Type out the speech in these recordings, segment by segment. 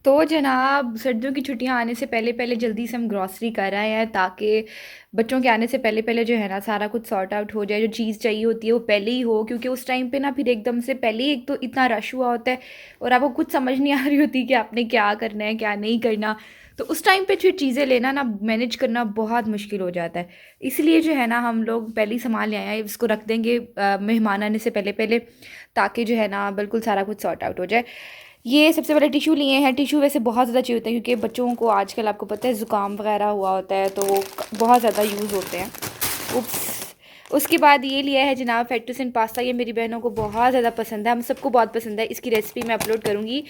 तो जनाब सर्दियों की छुट्टियां आने से पहले पहले जल्दी से हम ग्रॉसरी कर आए हैं ताकि बच्चों के आने से पहले पहले जो है ना सारा कुछ सॉर्ट आउट हो जाए। जो चीज़ चाहिए होती है वो पहले ही हो, क्योंकि उस टाइम पे ना फिर एकदम से पहले ही एक तो इतना रश हुआ होता है और आपको कुछ समझ नहीं आ रही होती कि आपने क्या करना है क्या नहीं करना। तो उस टाइम पे जो चीज़ें लेना ना मैनेज करना बहुत मुश्किल हो जाता है। इसलिए जो है ना हम लोग पहले ही सामान ले आए हैं, इसको रख देंगे मेहमान आने से पहले पहले, ताकि जो है ना बिल्कुल सारा कुछ सॉर्ट आउट हो जाए। ये सबसे पहले टिशू लिए हैं। टिशू वैसे बहुत ज़्यादा चाहिए होते हैं क्योंकि बच्चों को आजकल आपको पता है ज़ुकाम वगैरह हुआ होता है, तो वो बहुत ज़्यादा यूज़ होते हैं। उप्स। उसके बाद ये लिया है जनाब फेटुसिन पास्ता। ये मेरी बहनों को बहुत ज़्यादा पसंद है, हम सबको बहुत पसंद है। इसकी रेसिपी मैं अपलोड करूँगी।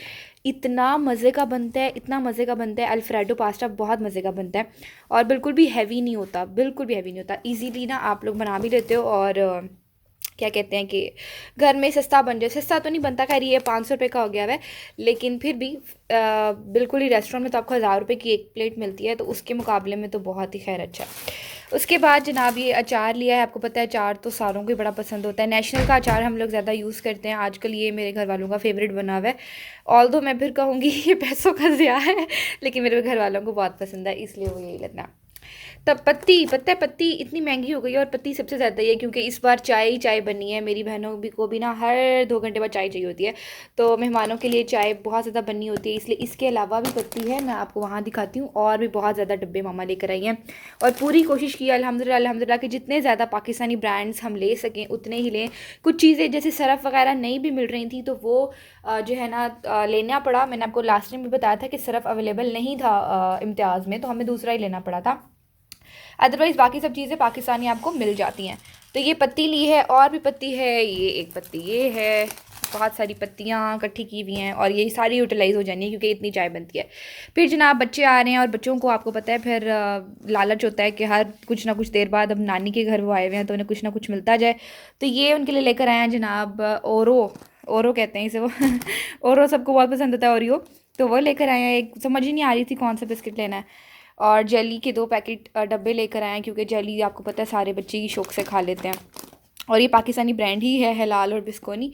इतना मज़े का बनता है, इतना मज़े का बनता है। अल्फ्रेडो पास्ता बहुत मज़े का बनता है और बिल्कुल भी हैवी नहीं होता, बिल्कुल भी हैवी नहीं होता। ईजीली ना आप लोग बना भी लेते हो और क्या कहते हैं कि घर में सस्ता बन जाए। सस्ता तो नहीं बनता, खैर ये 500 रुपये का हो गया है, लेकिन फिर भी बिल्कुल ही रेस्टोरेंट में तो आपको 1000 रुपये की एक प्लेट मिलती है, तो उसके मुकाबले में तो बहुत ही खैर अच्छा है। उसके बाद जनाब ये अचार लिया है। आपको पता है अचार तो सारों को ही बड़ा पसंद होता है। नेशनल का अचार हम लोग ज़्यादा यूज़ करते हैं आजकल, ये मेरे घर वालों का फेवरेट बना हुआ है। ऑल दो मैं फिर कहूँगी ये पैसों का ज़िया है, लेकिन मेरे घर वालों को बहुत पसंद है, इसलिए वो यही लेना। तब पत्ती, पत्ता है पत्ती इतनी महंगी हो गई है और पत्ती सबसे ज़्यादा ही है क्योंकि इस बार चाय ही चाय बनी है। मेरी बहनों भी को भी ना हर 2 घंटे बाद चाय चाहिए होती है, तो मेहमानों के लिए चाय बहुत ज़्यादा बननी होती है, इसलिए इसके अलावा भी पत्ती है। मैं आपको वहाँ दिखाती हूँ, और भी बहुत ज़्यादा डब्बे मामा लेकर आई हैं। और पूरी कोशिश की अल्हम्दुलिल्लाह अल्हम्दुलिल्लाह कि जितने ज़्यादा पाकिस्तानी ब्रांड्स हम ले सकें उतने ही लें। कुछ चीज़ें जैसे सरफ़ वगैरह नहीं भी मिल रही थी, तो वो जो है ना लेना पड़ा। मैंने आपको लास्ट टाइम भी बताया था कि सरफ़ अवेलेबल नहीं था इम्तियाज़ में, तो हमें दूसरा ही लेना पड़ा था। अदरवाइज़ बाकी सब चीज़ें पाकिस्तानी आपको मिल जाती हैं। तो ये पत्ती ली है, और भी पत्ती है, ये एक पत्ती ये है। बहुत सारी पत्तियाँ इकट्ठी की हुई हैं और ये सारी यूटिलाइज़ हो जानी है क्योंकि इतनी चाय बनती है। फिर जनाब बच्चे आ रहे हैं और बच्चों को आपको पता है फिर लालच होता है कि हर कुछ ना कुछ देर बाद अब नानी के घर वो आए हुए हैं तो उन्हें कुछ ना कुछ मिलता जाए। तो ये उनके लिए लेकर आए हैं जनाब ओरो। ओरो कहते हैं इसे वो ओरो सबको बहुत पसंद होता है, ओरियो। तो वो लेकर आए हैं। एक समझ ही नहीं आ रही थी कौन सा बिस्किट लेना है। और जेली के 2 पैकेट डब्बे लेकर आए हैं क्योंकि जेली आपको पता है सारे बच्चे ही शौक से खा लेते हैं। और ये पाकिस्तानी ब्रांड ही है, हिलाल और बिस्कोनी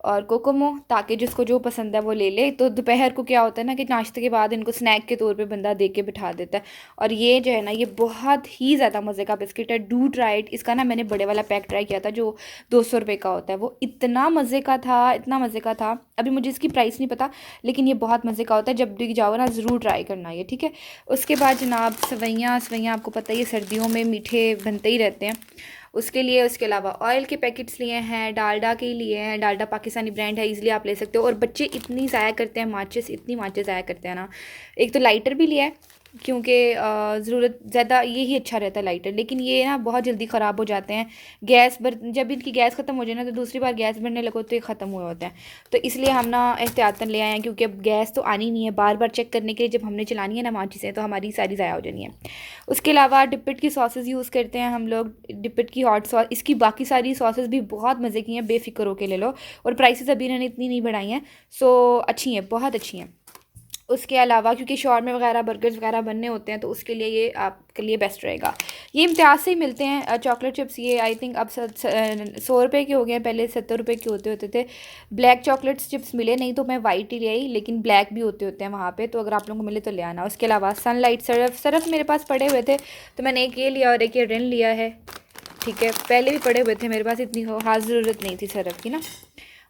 और कोकोमो, ताकि जिसको जो पसंद है वो ले ले। तो दोपहर को क्या होता है ना कि नाश्ते के बाद इनको स्नैक के तौर पे बंदा दे के बिठा देता है। और ये जो है ना ये बहुत ही ज़्यादा मज़े का बिस्किट है, डू ट्राई इट। इसका ना मैंने बड़े वाला पैक ट्राई किया था जो 200 रुपये का होता है, वो इतना मज़े का था, इतना मज़े का था। अभी मुझे इसकी प्राइस नहीं पता, लेकिन ये बहुत मज़े का होता है। जब भी जाओ ना ज़रूर ट्राई करना ये, ठीक है। उसके बाद जनाब सवैयाँ, सवैयाँ आपको पता ही है सर्दियों में मीठे बनते ही रहते हैं, उसके लिए। उसके अलावा ऑयल के पैकेट्स लिए हैं, डालडा के लिए हैं। डालडा पाकिस्तानी ब्रांड है, इसलिए आप ले सकते हो। और बच्चे इतनी ज़ाया करते हैं माचिस, इतनी माचिस ज़ाया करते हैं ना। एक तो लाइटर भी लिया है क्योंकि ज़रूरत ज़्यादा यही अच्छा रहता है लाइटर, लेकिन ये ना बहुत जल्दी ख़राब हो जाते हैं। गैस भर जब इनकी गैस ख़त्म हो जाए ना तो दूसरी बार गैस भरने लगो तो ये ख़त्म हुए होते हैं। तो इसलिए हम ना एहतियातन ले आए हैं क्योंकि अब गैस तो आनी नहीं है, बार बार चेक करने के लिए जब हमने चलानी है ना माचिसें तो हमारी सारी ज़ाया हो जानी है। उसके अलावा डिपिट की सॉसेस यूज़ करते हैं हम लोग, डिपिट की हॉट सॉस। इसकी बाकी सारी सॉसेस भी बहुत मज़े की हैं, बेफिक्र होके ले लो। और प्राइसेस अभी इन्होंने इतनी नहीं बढ़ाई हैं, सो अच्छी हैं, बहुत अच्छी हैं। उसके अलावा क्योंकि शॉर्मे वगैरह बर्गर्स वगैरह बनने होते हैं तो उसके लिए ये आपके लिए बेस्ट रहेगा। ये इम्तियाज़ से ही मिलते हैं चॉकलेट चिप्स। ये आई थिंक अब 100 रुपये के हो गए हैं, पहले 70 रुपये के होते होते थे। ब्लैक चॉकलेट चिप्स मिले नहीं तो मैं वाइट ही ले आई, लेकिन ब्लैक भी होते होते हैं वहाँ पे, तो अगर आप लोगों को मिले तो ले आना। उसके अलावा सनलाइट सरफ, सरफ मेरे पास पड़े हुए थे तो मैंने एक ये लिया और एक ये रिन लिया है, ठीक है। पहले भी पड़े हुए थे मेरे पास, इतनी खास ज़रूरत नहीं थी सरफ की ना।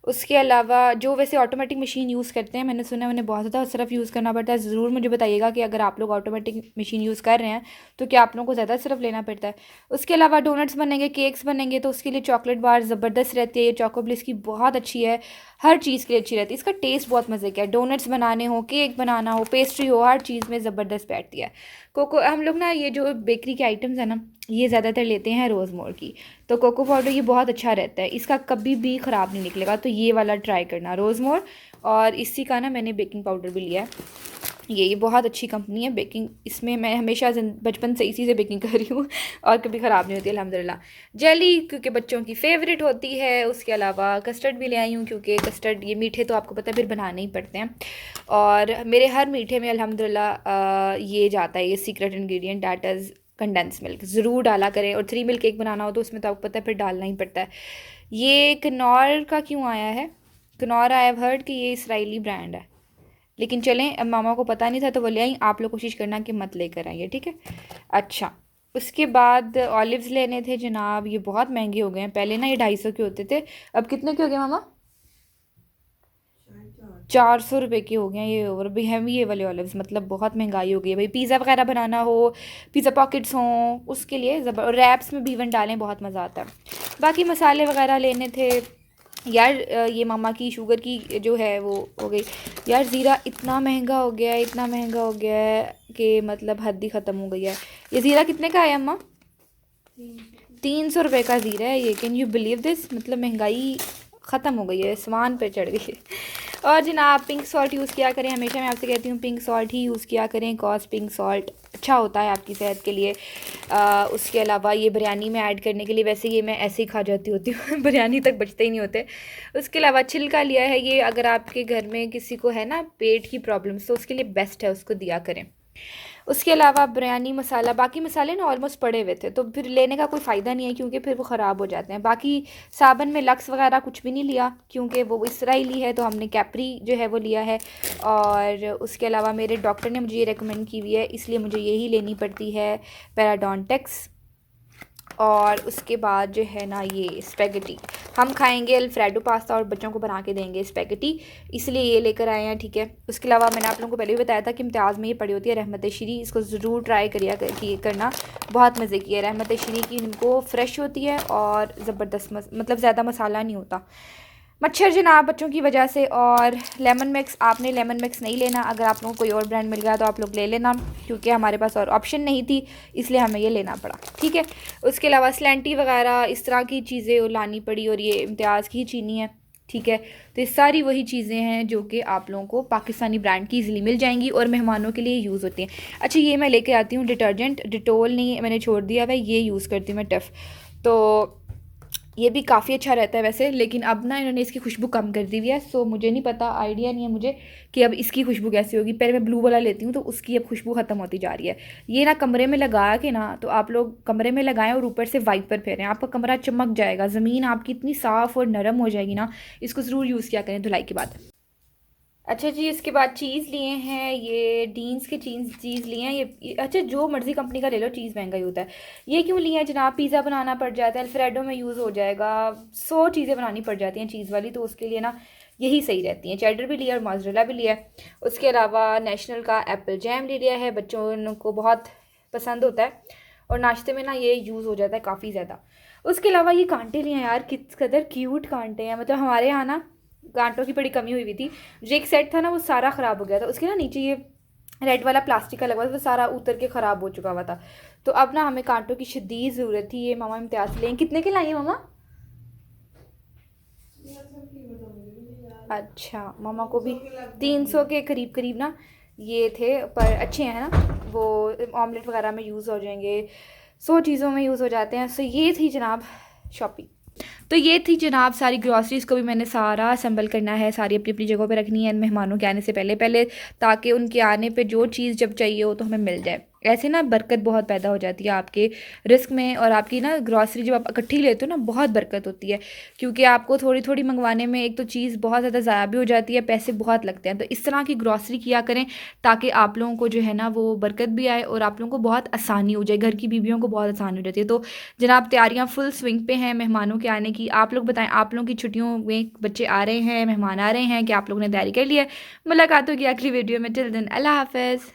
उसके अलावा जो वैसे ऑटोमेटिक मशीन यूज़ करते हैं, मैंने सुना है उन्हें बहुत ज़्यादा सरफ यूज़ करना पड़ता है। ज़रूर मुझे बताइएगा कि अगर आप लोग ऑटोमेटिक मशीन यूज़ कर रहे हैं तो क्या आप लोगों को ज़्यादा सरफ लेना पड़ता है। उसके अलावा डोनट्स बनेंगे, केक्स बनेंगे, तो उसके लिए चॉकलेट बार ज़बरदस्त रहती है। ये चोको ब्लिस की बहुत अच्छी है, हर चीज़ के लिए अच्छी रहती है। इसका टेस्ट बहुत मज़े का है। डोनट्स बनाने हो, केक बनाना हो, पेस्ट्री हो, हर चीज़ में ज़बरदस्त बैठती है। कोको हम लोग ना ये जो बेकरी के आइटम्स हैं ना ये ज़्यादातर लेते हैं रोज़मोर की। तो कोको पाउडर ये बहुत अच्छा रहता है, इसका कभी भी ख़राब नहीं निकलेगा, तो ये वाला ट्राई करना रोज़मोर। और इसी का ना मैंने बेकिंग पाउडर भी लिया है, ये बहुत अच्छी कंपनी है बेकिंग। इसमें मैं हमेशा बचपन से इसी से बेकिंग कर रही हूँ और कभी ख़राब नहीं होती अल्हम्दुलिल्लाह। जेली क्योंकि बच्चों की फेवरेट होती है। उसके अलावा कस्टर्ड भी ले आई हूँ क्योंकि कस्टर्ड ये मीठे तो आपको पता है फिर बनाने ही पड़ते हैं। और मेरे हर मीठे में अल्हम्दुलिल्लाह ये जाता है, ये secret ingredient that is condense milk ज़रूर डाला करें। और 3 मिल्क केक बनाना हो तो उसमें तो आपको पता है फिर डालना ही पड़ता है। ये कनौर का क्यों आया है, कनौर आई हैव हर्ड कि ये इसराइली ब्रांड है, लेकिन चलें, अब मामा को पता नहीं था तो वो ले आई, आप लोग कोशिश करना कि मत लेकर आइए, ठीक है। अच्छा, उसके बाद ऑलिव्स लेने थे जनाब, ये बहुत महंगे हो गए हैं। पहले ना ये 250 के होते थे, अब कितने के हो गए मामा? 400 रुपये के हो गए हैं ये। और भी हैं ये वाले ऑलिव्स, मतलब बहुत महंगाई हो गई है भाई। पिज़्ज़ा वगैरह बनाना हो, पिज़्ज़ा पॉकेट्स हों, उसके लिए और रैप्स में भी इवन डालें, बहुत मज़ा आता है। बाकी मसाले वगैरह लेने थे यार। ये मामा की शुगर की जो है वो हो गई यार। ज़ीरा इतना महंगा हो गया है, इतना महंगा हो गया है कि मतलब हद ही ख़त्म हो गई है। ये ज़ीरा कितने का है अम्मा? 300 रुपये का ज़ीरा है ये। Can you believe this? मतलब महंगाई ख़त्म हो गई है, आसमान पे चढ़ गई है। और जनाब पिंक सॉल्ट यूज़ किया करें, हमेशा मैं आपसे कहती हूँ पिंक सॉल्ट ही यूज़ किया करें, कॉज पिंक सॉल्ट अच्छा होता है आपकी सेहत के लिए। उसके अलावा ये बिरयानी में ऐड करने के लिए, वैसे ये मैं ऐसे ही खा जाती होती हूँ बिरयानी तक बचते ही नहीं होते। उसके अलावा छिलका लिया है ये, अगर आपके घर में किसी को है ना पेट की प्रॉब्लम्स, तो उसके लिए बेस्ट है, उसको दिया करें। उसके अलावा बिरयानी मसाला, बाकी मसाले ना ऑलमोस्ट पड़े हुए थे, तो फिर लेने का कोई फ़ायदा नहीं है क्योंकि फिर वो ख़राब हो जाते हैं। बाकी साबुन में लक्स वगैरह कुछ भी नहीं लिया क्योंकि वो इसराइली है, तो हमने कैप्री जो है वो लिया है। और उसके अलावा मेरे डॉक्टर ने मुझे ये रेकमेंड की हुई है, इसलिए मुझे यही लेनी पड़ती है, पैराडोंटेक्स। और उसके बाद जो है ना ये स्पेगेटी, हम खाएंगे अल्फ्रेडो पास्ता और बच्चों को बना के देंगे स्पेगेटी, इसलिए ये लेकर आए हैं, ठीक है। उसके अलावा मैंने आप लोगों को पहले भी बताया था कि इम्तियाज़ में ये पड़ी होती है रहमत श्री, इसको ज़रूर ट्राई करना, बहुत मज़े की है रहमत श्री की। इनको फ्रेश होती है और ज़बरदस्त मतलब ज़्यादा मसाला नहीं होता। मच्छर जनाब बच्चों की वजह से। और लेमन मिक्स, आपने लेमन मिक्स नहीं लेना, अगर आप लोगों को कोई और ब्रांड मिल गया तो आप लोग ले लेना, क्योंकि हमारे पास और ऑप्शन नहीं थी, इसलिए हमें ये लेना पड़ा, ठीक है। उसके अलावा स्लैंटी वगैरह इस तरह की चीज़ें लानी पड़ी, और ये इम्तियाज़ की चीनी है, ठीक है। तो ये सारी वही चीज़ें हैं जो कि आप लोगों को पाकिस्तानी ब्रांड की इजीली मिल जाएंगी और मेहमानों के लिए यूज़ होती हैं। अच्छा, ये मैं लेके आती हूँ डिटर्जेंट, डिटोल नहीं मैंने छोड़ दिया है, ये यूज़ करती हूँ मैं, टफ़। तो ये भी काफ़ी अच्छा रहता है वैसे, लेकिन अब ना इन्होंने इसकी खुशबू कम कर दी हुई है, सो मुझे नहीं पता, आइडिया नहीं है मुझे कि अब इसकी खुशबू कैसी होगी। पहले मैं ब्लू वाला लेती हूँ, तो उसकी अब खुशबू ख़त्म होती जा रही है। ये ना कमरे में लगा के ना, तो आप लोग कमरे में लगाएं और ऊपर से वाइपर फेरें, आपका कमरा चमक जाएगा, ज़मीन आपकी इतनी साफ़ और नरम हो जाएगी ना। इसको ज़रूर यूज़ किया करें धुलाई के बाद। अच्छा जी, इसके बाद चीज़ लिए हैं, ये डीन्स के चीज़ लिए हैं अच्छा जो मर्ज़ी कंपनी का ले लो, चीज़ महंगा ही होता है। ये क्यों लिए हैं जनाब? पिज़्ज़ा बनाना पड़ जाता है, अल्फ्रेडो में यूज़ हो जाएगा, 100 चीज़ें बनानी पड़ जाती हैं चीज़ वाली, तो उसके लिए ना यही सही रहती हैं। चेडर भी लिया और मोज़रेला भी लिया है। उसके अलावा नेशनल का एप्पल जैम ले लिया है, बच्चों को बहुत पसंद होता है और नाश्ते में ना ये यूज़ हो जाता है काफ़ी ज़्यादा। उसके अलावा ये कांटे लिए हैं यार, किस कदर क्यूट कांटे हैं, मतलब हमारे यहाँ ना कांटों की बड़ी कमी हुई हुई थी। जो एक सेट था ना वो सारा ख़राब हो गया था, उसके ना नीचे ये रेड वाला प्लास्टिक का लगा हुआ था, वो सारा उतर के ख़राब हो चुका हुआ था। तो अब ना हमें कांटों की शदीद ज़रूरत थी। ये मामा इम्तियाज़ लें, कितने के लाइए मामा? अच्छा, मामा को भी 300 के करीब करीब ना ये थे, पर अच्छे हैं ना, वो ऑमलेट वगैरह में यूज़ हो जाएंगे, 100 चीज़ों में यूज़ हो जाते हैं। सो ये थी जनाब शॉपिंग। तो ये थी जनाब सारी ग्रॉसरीज़ को भी मैंने सारा असम्बल करना है, सारी अपनी अपनी जगहों पे रखनी है मेहमानों के आने से पहले पहले, ताकि उनके आने पे जो चीज़ जब चाहिए हो तो हमें मिल जाए। ऐसे ना बरकत बहुत पैदा हो जाती है आपके रिस्क में, और आपकी ना ग्रॉसरी जब आप इकट्ठी लेते हो ना बहुत बरकत होती है, क्योंकि आपको थोड़ी थोड़ी मंगवाने में एक तो चीज़ बहुत ज़्यादा ज़ाया भी हो जाती है, पैसे बहुत लगते हैं। तो इस तरह की ग्रॉसरी किया करें ताकि आप लोगों को जो है ना वो बरकत भी आए और आप लोगों को बहुत आसानी हो जाए, घर की बीवियों को बहुत आसानी हो जाती है। तो जनाब तैयारियां फुल स्विंग पे हैं मेहमानों के आने की। आप लोग बताएं, आप लोगों की छुट्टियों में बच्चे आ रहे हैं, मेहमान आ रहे हैं, कि आप लोगों ने तैयारी कर ली है? मुलाकात होगी अगली वीडियो में। टिल दिन अल्लाह हाफ़िज़।